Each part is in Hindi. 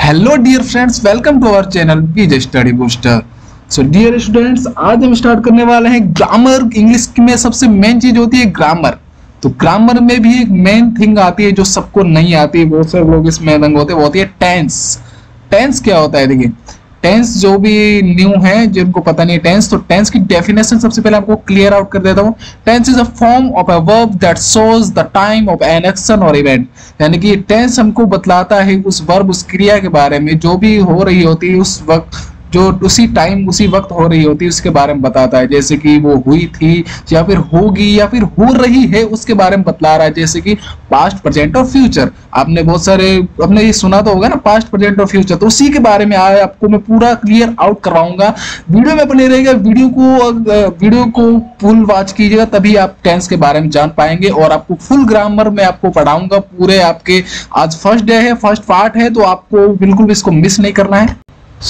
Hello dear friends, welcome to our channel PJ study booster. So dear students, आज हम स्टार्ट करने वाले हैं ग्रामर। इंग्लिश में सबसे मेन चीज होती है ग्रामर। तो ग्रामर में भी एक मेन थिंग आती है जो सबको नहीं आती है, बहुत सारे लोग इसमें दंग होते हैं, वो होती है टेंस। टेंस क्या होता है? देखिए, टेंस जो भी न्यू है जिनको पता नहीं है टेंस, तो टेंस की डेफिनेशन सबसे पहले आपको क्लियर आउट कर देता हूँ। Tense is a form of a verb that shows the time of an action और इवेंट। यानी कि टेंस हमको बतलाता है उस वर्ब, उस क्रिया के बारे में जो भी हो रही होती है उस वक्त, जो उसी टाइम उसी वक्त हो रही होती है उसके बारे में बताता है। जैसे कि वो हुई थी या फिर होगी या फिर हो रही है, उसके बारे में बतला रहा है। जैसे कि पास्ट, प्रेजेंट और फ्यूचर। आपने बहुत सारे आपने ये सुना तो होगा ना, पास्ट, प्रेजेंट और फ्यूचर। तो उसी के बारे में आज आपको मैं पूरा क्लियर आउट करवाऊंगा। वीडियो में बने रहेगा, वीडियो को फुल वॉच कीजिएगा, तभी आप टेंस के बारे में जान पाएंगे। और आपको फुल ग्रामर में आपको पढ़ाऊंगा पूरे। आपके आज फर्स्ट डे है, फर्स्ट पार्ट है, तो आपको बिल्कुल भी इसको मिस नहीं करना है।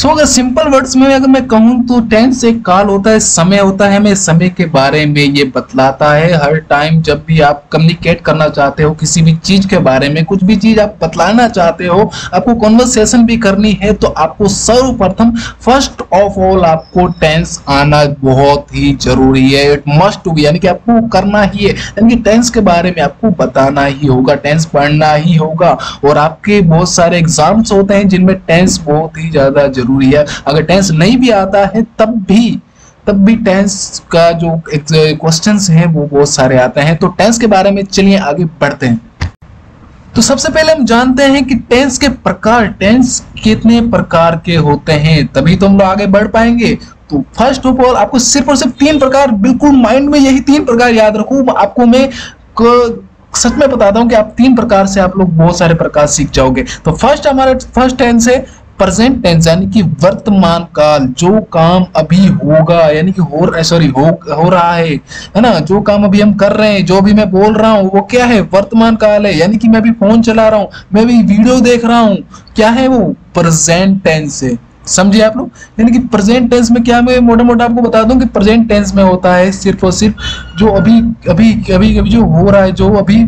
अगर सिंपल वर्ड्स में अगर मैं कहूँ तो टेंस एक काल होता है, समय होता है। हमें समय के बारे में ये बतलाता है। हर टाइम जब भी आप कम्युनिकेट करना चाहते हो किसी भी चीज के बारे में, कुछ भी चीज आप बतलाना चाहते हो, आपको कॉन्वर्सेशन भी करनी है, तो आपको सर्वप्रथम फर्स्ट ऑफ ऑल आपको टेंस आना बहुत ही जरूरी है। इट मस्ट टू बी, यानी कि आपको करना ही है। यानी कि टेंस के बारे में आपको बताना ही होगा, टेंस पढ़ना ही होगा। और आपके बहुत सारे एग्जाम्स होते हैं जिनमें टेंस बहुत ही ज्यादा जरूरी है। अगर टेंस नहीं भी आता है तब भी टेंस का जो क्वेश्चंस हैं वो बहुत सारे आते हैं। तो टेंस के बारे में चलिए आगे बढ़ते हैं। तो सबसे पहले हम जानते हैं कि टेंस के प्रकार, टेंस कितने प्रकार के होते हैं, तभी तो हम लोग आगे बढ़ पाएंगे। तो फर्स्ट ऑफ ऑल आपको सिर्फ और सिर्फ 3 प्रकार, बिल्कुल माइंड में यही 3 प्रकार याद रखो। आपको मैं सच में बताता हूं कि आप 3 प्रकार से आप लोग बहुत सारे प्रकार सीख जाओगे। तो हमारा फर्स्ट टेंस है प्रेजेंट टेंस, यानी कि वर्तमान काल। जो काम अभी होगा, यानी कि हो रहा है ना, जो काम अभी हम कर रहे हैं, जो भी मैं बोल रहा हूँ वो क्या है? वर्तमान काल है। यानी कि मैं अभी फोन चला रहा हूँ, मैं अभी वीडियो देख रहा हूँ, क्या है वो? प्रेजेंट टेंस है। समझिए आप लोग। यानी कि प्रेजेंट टेंस में क्या, मैं मोटा मोटा आपको बता दूं कि प्रेजेंट टेंस में होता है सिर्फ और सिर्फ जो अभी जो हो रहा है, जो अभी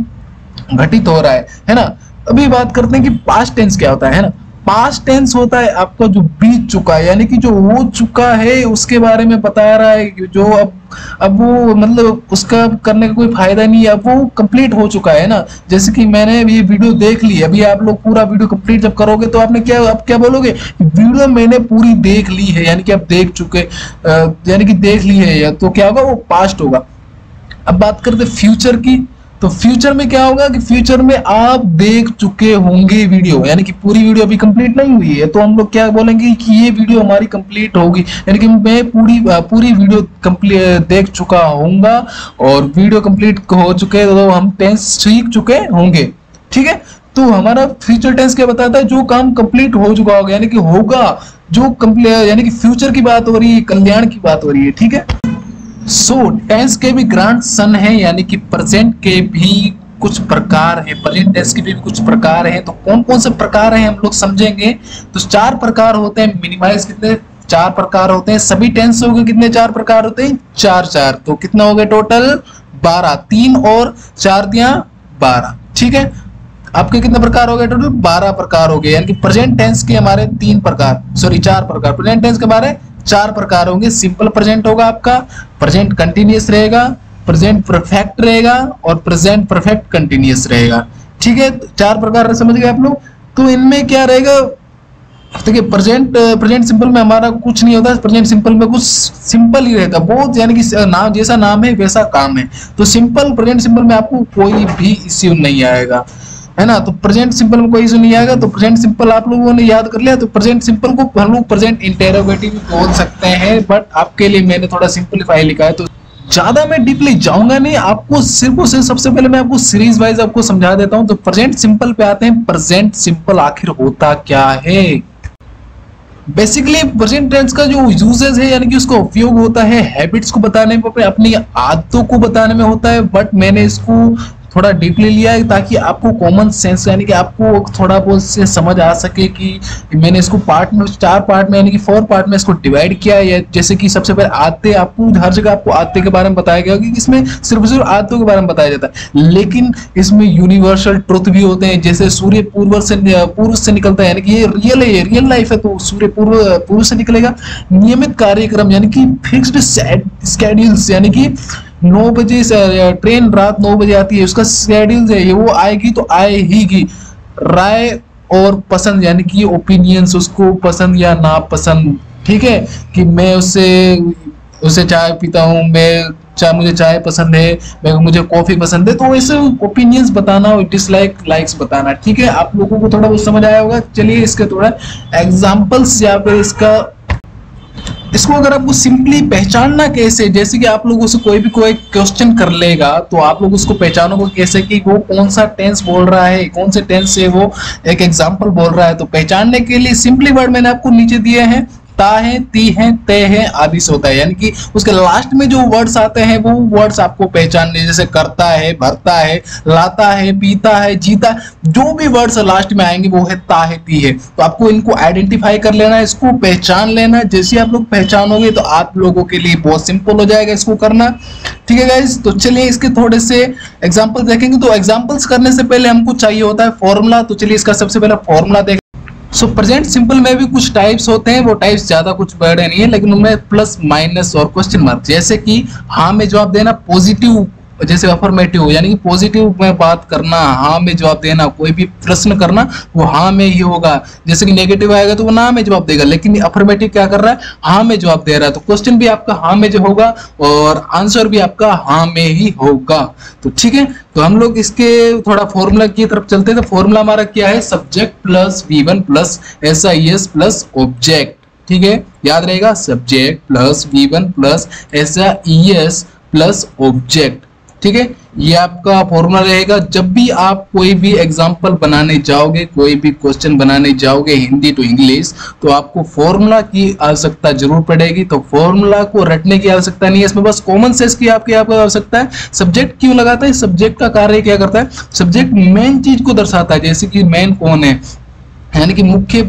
घटित हो रहा है ना। अभी बात करते हैं कि पास्ट टेंस क्या होता है ना। पास्ट टेंस होता है आपका जो बीत चुका है, यानी कि जो हो चुका है उसके बारे में बता रहा है। जो अब वो मतलब उसका करने का कोई फायदा नहीं है, अब वो कंप्लीट हो चुका है ना। जैसे कि मैंने ये वीडियो देख ली, अभी आप लोग पूरा वीडियो कंप्लीट जब करोगे तो आपने क्या बोलोगे? वीडियो मैंने पूरी देख ली है, यानी कि आप देख चुके, यानी कि देख ली है, या तो क्या होगा? वो पास्ट होगा। अब बात करते फ्यूचर की। तो फ्यूचर में क्या होगा कि फ्यूचर में आप देख चुके होंगे वीडियो, यानी कि पूरी वीडियो अभी कंप्लीट नहीं हुई है, तो हम लोग क्या बोलेंगे कि ये वीडियो हमारी कंप्लीट होगी, यानी कि मैं पूरी वीडियो कंप्लीट देख चुका होऊंगा। और वीडियो कंप्लीट हो चुके तो हम टेंस सीख चुके होंगे। ठीक है, तो हमारा फ्यूचर टेंस क्या बताता है? जो काम कंप्लीट हो चुका होगा, यानी कि होगा, जो कंप्लीट, यानी कि फ्यूचर की बात हो रही है, कल्याण की बात हो रही है। ठीक है, टेंस के भी ग्रांड सन है, यानी कि प्रेजेंट के भी कुछ प्रकार है, प्रेजेंट टेंस के भी कुछ प्रकार हैं। तो कौन कौन से प्रकार हैं हम लोग समझेंगे। तो 4 प्रकार होते हैं। मिनिमाइज कितने? 4 प्रकार होते हैं। सभी टेंस के कितने 4 प्रकार होते हैं? 4। तो कितना हो गया टोटल? 12। 3 और 4 दिया 12। ठीक है, आपके कितने प्रकार हो गए? टोटल 12 प्रकार हो गए। यानी कि प्रेजेंट टेंस के हमारे 4 प्रकार। प्रेजेंट टेंस के हमारे 4 प्रकार होंगे। सिंपल प्रेजेंट होगा आपका, प्रेजेंट कंटिन्यूअस रहेगा, प्रेजेंट परफेक्ट रहेगा और प्रेजेंट परफेक्ट कंटिन्यूअस रहेगा। ठीक है, 4 प्रकार समझ गए आप लोग। तो इनमें क्या रहेगा? देखिए, प्रेजेंट सिंपल में हमारा कुछ नहीं होता। प्रेजेंट सिंपल में कुछ सिंपल ही रहता बहुत, यानी कि नाम जैसा नाम है वैसा काम है। तो प्रेजेंट सिंपल में आपको कोई भी इश्यू नहीं आएगा, है ना। तो प्रेजेंट सिंपल में कोई इशू नहीं आएगा। तो प्रेजेंट सिंपल आप लोगों ने याद कर लिया। तो प्रेजेंट सिंपल को हम लोग प्रेजेंट इंटेरोगेटिव भी बोल सकते हैं, बट आपके लिए मैंने थोड़ा सिंपलीफाई लिखा है, तो ज्यादा मैं डीपली जाऊंगा नहीं। आपको सिर्फ और सिर्फ सबसे पहले मैं आपको सीरीज वाइज आपको समझा देता हूं। तो प्रेजेंट सिंपल पे आते हैं। प्रेजेंट सिंपल आखिर होता क्या है? बेसिकली प्रेजेंट टेंस का जो यूजेज है, यानी कि उसका उपयोग होता है हैबिट्स को बताने में, अपनी आदतों को बताने में होता है। बट मैंने इसको थोड़ा डीपली लिया है ताकि आपको कॉमन सेंस यानी कि आपको थोड़ा बहुत से समझ आ सके कि मैंने इसको पार्ट में 4 पार्ट में यानी कि 4 पार्ट में इसको डिवाइड किया है। जैसे कि सबसे पहले आते, आपको हर जगह आपको आते के बारे में बताया गया कि इसमें सिर्फ आतों के बारे में बताया जाता है, लेकिन इसमें यूनिवर्सल ट्रुथ भी होते हैं। जैसे सूर्य पूर्व से निकलता है यानी कि ये रियल है, ये रियल लाइफ है, तो सूर्य पूर्व से निकलेगा। नियमित कार्यक्रम यानी कि फिक्स्ड स्केड्यूल्स यानी कि 9 बजे से ट्रेन रात 9 बजे आती है, उसका शेड्यूल है, ये वो आएगी तो आएगी। राय और पसंद यानी कि ओपिनियंस, उसको पसंद या ना पसंद, ठीक है, कि मैं उससे चाय पीता हूँ, मुझे चाय पसंद है, मुझे कॉफी पसंद है, तो ऐसे ओपिनियंस बताना और डिसलाइक लाइक्स बताना, ठीक है। आप लोगों को थोड़ा बहुत समझ आया होगा। चलिए इसके थोड़ा एग्जांपल्स या फिर इसको अगर आपको सिंपली पहचानना कैसे, जैसे कि आप लोगों से कोई क्वेश्चन कर लेगा तो आप लोग उसको पहचानोगे कैसे कि वो कौन सा टेंस बोल रहा है, कौन से टेंस से वो एक एग्जांपल बोल रहा है। तो पहचानने के लिए सिंपली वर्ड मैंने आपको नीचे दिए हैं, ता है, ती है, ते है, आदि से होता है, यानी कि उसके लास्ट में जो वर्ड्स आते हैं वो वर्ड्स आपको पहचानने, जैसे करता है, भरता है, लाता है, पीता है, जीता, जो भी वर्ड्स लास्ट में आएंगे वो है ता है, ती है। तो आपको इनको आइडेंटिफाई कर लेना है, इसको पहचान लेना है। जैसे आप लोग पहचानोगे तो आप लोगों के लिए बहुत सिंपल हो जाएगा इसको करना, ठीक है गाइस। तो चलिए इसके थोड़े से एग्जाम्पल देखेंगे। तो एग्जाम्पल्स करने से पहले हमको चाहिए होता है फॉर्मूला। तो चलिए इसका सबसे पहला फॉर्मूला देखें। सो प्रेजेंट सिंपल में भी कुछ टाइप्स होते हैं, वो टाइप्स ज्यादा कुछ बड़े नहीं है, लेकिन उनमें प्लस माइनस और क्वेश्चन मार्क, जैसे कि हाँ में जवाब देना, पॉजिटिव जैसे अफर्मेटिव यानी कि पॉजिटिव में बात करना, हाँ में जवाब देना, कोई भी प्रश्न करना वो हाँ में ही होगा। जैसे कि नेगेटिव आएगा तो वो ना में जवाब देगा, लेकिन अफर्मेटिव क्या कर रहा है, हाँ में जवाब दे रहा है, तो क्वेश्चन भी आपका हाँ में जो होगा और आंसर भी आपका हाँ में ही होगा। तो ठीक है, तो हम लोग इसके थोड़ा फॉर्मूला की तरफ चलते हैं। तो फॉर्मूला हमारा क्या है, subject plus V1 plus SIES plus object, ठीक है, याद रहेगा, subject plus V1 plus SIES plus object, ठीक है, ये आपका फॉर्मूला रहेगा। जब भी आप कोई भी एग्जांपल बनाने जाओगे, कोई भी क्वेश्चन बनाने जाओगे हिंदी टू इंग्लिश, तो आपको फॉर्मूला की आवश्यकता जरूर पड़ेगी। तो फॉर्मूला को रटने की आवश्यकता नहीं है, इसमें बस कॉमन सेंस की आपकी आवश्यकता है। सब्जेक्ट क्यों लगाता है, सब्जेक्ट का कार्य क्या करता है, सब्जेक्ट मेन चीज को दर्शाता है। जैसे कि मेन कौन है, यानी कि मुख्य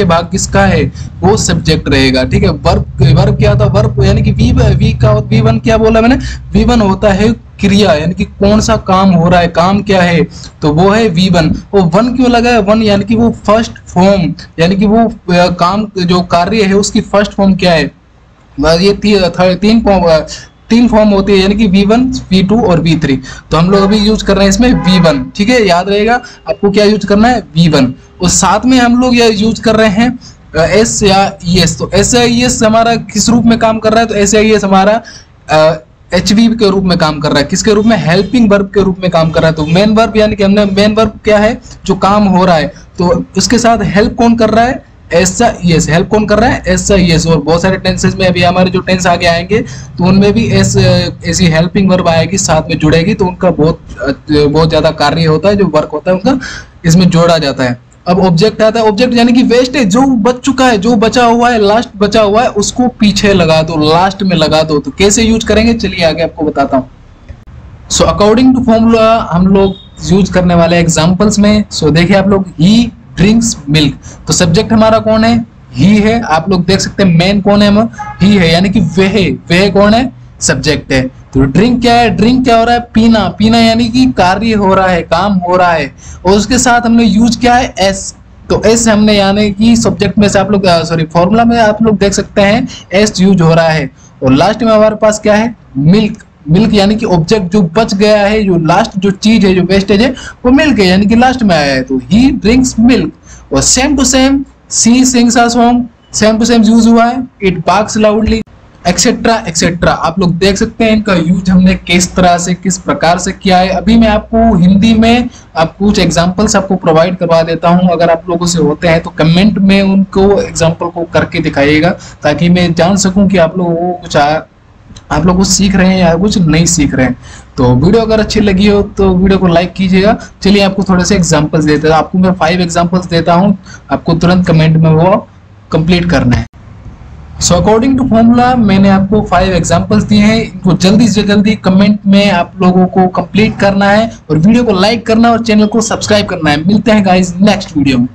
भाग किसका है, वो सब्जेक्ट रहेगा, ठीक है। वर्ब क्या था, वर्ब यानी कि V1 क्या बोला मैंने, V1 होता है क्रिया, यानी कि कौन सा काम हो रहा है, काम क्या है, तो वो है V1। और 1 क्यों लगा है, 1 यानी कि वो फर्स्ट फॉर्म, यानी कि वो काम जो कार्य है उसकी फर्स्ट फॉर्म क्या है, ये तीन फॉर्म होती है, यानी कि V1, V2 और V3। तो हम लोग अभी यूज कर रहे हैं इसमें V1, ठीक है, याद रहेगा आपको क्या यूज करना है, V1। और साथ में हम लोग यह यूज कर रहे हैं S या ES। तो SIES हमारा किस रूप में काम कर रहा है, तो SIES हमारा HV के रूप में काम कर रहा है, किसके रूप में, हेल्पिंग वर्ब के रूप में काम कर रहा है। तो मेन वर्ब यानी कि हमने मेन वर्ब क्या है, जो काम हो रहा है, तो उसके साथ हेल्प कौन कर रहा है, SIES, हेल्प कौन कर रहा है, SIES। और बहुत सारे टेंसेस में अभी हमारे जो टेंस आगे आएंगे तो उनमें भी ऐसी हेल्पिंग वर्ब आएगी, साथ में जुड़ेगी, तो उनका बहुत ज्यादा कार्य होता है, जो वर्क होता है उनका इसमें जोड़ा जाता है। अब ऑब्जेक्ट आता है, ऑब्जेक्ट यानी कि वेस्ट है, जो बच चुका है, जो बचा हुआ है, लास्ट बचा हुआ है, उसको पीछे लगा दो, लास्ट में लगा दो। तो कैसे यूज करेंगे, चलिए आगे आपको बताता हूँ। सो अकॉर्डिंग टू फॉर्मूला हम लोग यूज करने वाले एग्जाम्पल्स में, सो देखिए आप लोग, ही ड्रिंक्स मिल्क, तो सब्जेक्ट हमारा कौन है, ही है। आप लोग देख सकते हैं मेन कौन है, ही है, यानी कि वह कौन है, सब्जेक्ट है। तो ड्रिंक क्या है, ड्रिंक क्या हो रहा है, पीना, पीना यानी कि कार्य हो रहा है, काम हो रहा है। और उसके साथ हमने यूज किया है S, तो S हमने यानी कि सब्जेक्ट में से आप लोग फॉर्मूला में आप लोग देख सकते हैं S यूज हो रहा है। और लास्ट में हमारे पास क्या है, मिल्क, मिल्क यानी कि ऑब्जेक्ट जो बच गया है, जो लास्ट जो चीज है, जो वेस्टेज है, वो मिल्क है, यानी कि लास्ट में आया है, तो ही ड्रिंक्स मिल्क। और same to same she sings a song, same to same use हुआ है, it barks loudly, etcetera etcetera. आप लोग देख सकते हैं इनका यूज हमने किस तरह से, किस प्रकार से किया है। अभी मैं आपको हिंदी में आपको कुछ एग्जांपल्स आपको प्रोवाइड करवा देता हूं, अगर आप लोगों से होते हैं तो कमेंट में उनको एग्जांपल को करके दिखाइएगा, ताकि मैं जान सकूं कि आप लोगों को कुछ आप लोग कुछ सीख रहे हैं या कुछ नहीं सीख रहे हैं। तो वीडियो अगर अच्छी लगी हो तो वीडियो को लाइक कीजिएगा। चलिए आपको थोड़े से एग्जांपल्स देता हूं, आपको मैं 5 एग्जांपल्स देता हूं, आपको तुरंत कमेंट में वो कंप्लीट करना है। सो अकॉर्डिंग टू फॉर्मूला मैंने आपको 5 एग्जांपल्स दिए हैं, इनको जल्दी से जल्दी कमेंट में आप लोगों को कंप्लीट करना है और वीडियो को लाइक करना और चैनल को सब्सक्राइब करना है। मिलते हैं गाइस नेक्स्ट वीडियो में।